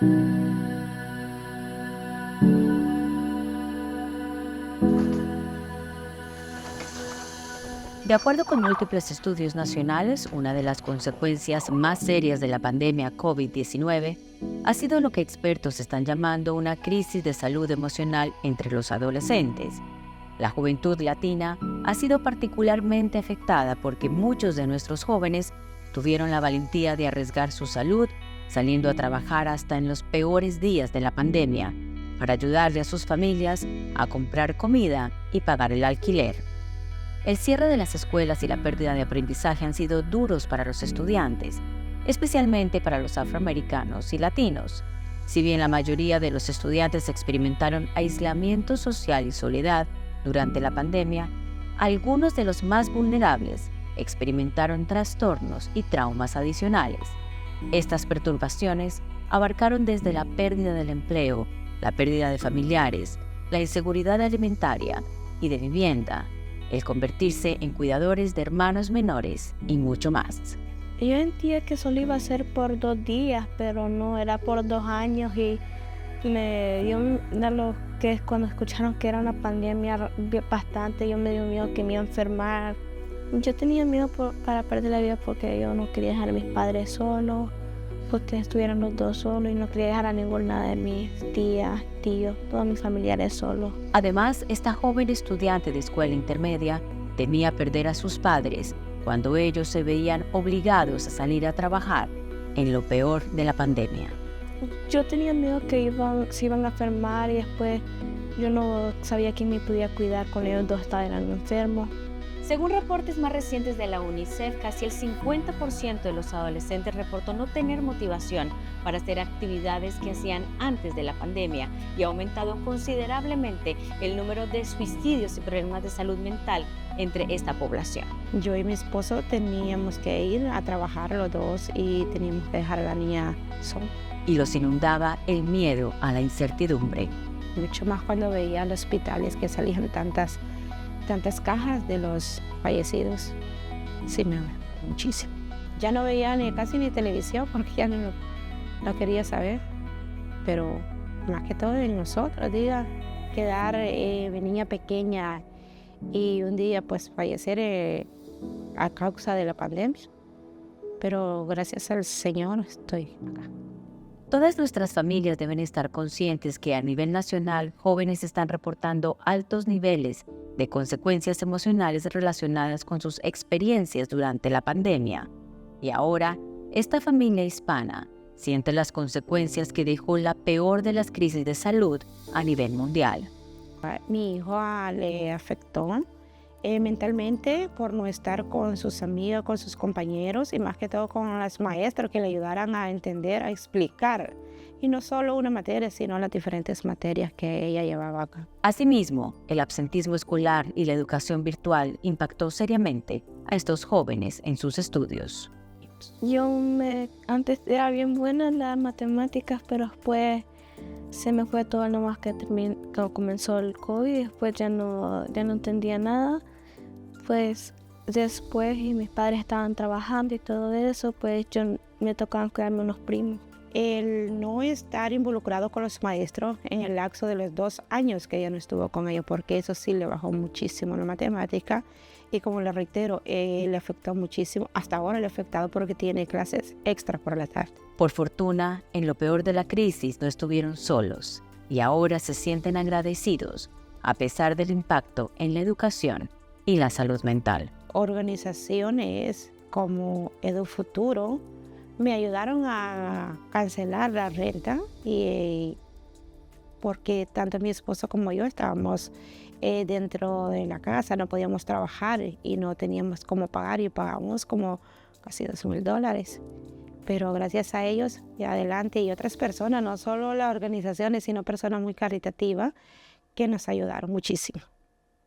De acuerdo con múltiples estudios nacionales, una de las consecuencias más serias de la pandemia COVID-19 ha sido lo que expertos están llamando una crisis de salud emocional entre los adolescentes. La juventud latina ha sido particularmente afectada porque muchos de nuestros jóvenes tuvieron la valentía de arriesgar su salud, saliendo a trabajar hasta en los peores días de la pandemia, para ayudarle a sus familias a comprar comida y pagar el alquiler. El cierre de las escuelas y la pérdida de aprendizaje han sido duros para los estudiantes, especialmente para los afroamericanos y latinos. Si bien la mayoría de los estudiantes experimentaron aislamiento social y soledad durante la pandemia, algunos de los más vulnerables experimentaron trastornos y traumas adicionales. Estas perturbaciones abarcaron desde la pérdida del empleo, la pérdida de familiares, la inseguridad alimentaria y de vivienda, el convertirse en cuidadores de hermanos menores y mucho más. Yo entendía que solo iba a ser por 2 días, pero no, era por 2 años y me dio de lo que es cuando escucharon que era una pandemia bastante, yo me dio miedo que me iba a enfermar. Yo tenía miedo para perder la vida porque yo no quería dejar a mis padres solos, porque estuvieran los dos solos y no quería dejar a ninguna de mis tías, tíos, todos mis familiares solos. Además, esta joven estudiante de escuela intermedia temía perder a sus padres cuando ellos se veían obligados a salir a trabajar en lo peor de la pandemia. Yo tenía miedo que se iban a enfermar y después yo no sabía quién me podía cuidar cuando ellos dos estaban enfermos. Según reportes más recientes de la UNICEF, casi el 50% de los adolescentes reportó no tener motivación para hacer actividades que hacían antes de la pandemia y ha aumentado considerablemente el número de suicidios y problemas de salud mental entre esta población. Yo y mi esposo teníamos que ir a trabajar los dos y teníamos que dejar a la niña sola. Y los inundaba el miedo a la incertidumbre. Mucho más cuando veía los hospitales que salían tantas cajas de los fallecidos. Sí, me muchísimo. Ya no veía casi ni televisión porque ya no quería saber. Pero más que todo en nosotros, quedar niña pequeña y un día pues fallecer a causa de la pandemia. Pero gracias al Señor estoy acá. Todas nuestras familias deben estar conscientes que a nivel nacional jóvenes están reportando altos niveles de consecuencias emocionales relacionadas con sus experiencias durante la pandemia. Y ahora, esta familia hispana siente las consecuencias que dejó la peor de las crisis de salud a nivel mundial. Mi hijo le afectó mentalmente por no estar con sus amigos, con sus compañeros y más que todo con las maestras que le ayudaran a entender, a explicar. Y no solo una materia, sino las diferentes materias que ella llevaba acá. Asimismo, el absentismo escolar y la educación virtual impactó seriamente a estos jóvenes en sus estudios. Antes era bien buena en las matemáticas, pero después se me fue todo nomás que comenzó el COVID, después ya no entendía nada. Pues después y mis padres estaban trabajando y todo eso, pues me tocaban cuidarme unos primos. El no estar involucrado con los maestros en el lapso de los 2 años que ella no estuvo con ellos, porque eso sí le bajó muchísimo la matemática y como le reitero, le afectó muchísimo. Hasta ahora le ha afectado porque tiene clases extra por la tarde. Por fortuna, en lo peor de la crisis no estuvieron solos y ahora se sienten agradecidos a pesar del impacto en la educación y la salud mental. Organizaciones como EduFuturo me ayudaron a cancelar la renta y porque tanto mi esposo como yo estábamos dentro de la casa, no podíamos trabajar y no teníamos cómo pagar y pagamos como casi $2,000. Pero gracias a ellos y adelante y otras personas, no solo las organizaciones, sino personas muy caritativas que nos ayudaron muchísimo.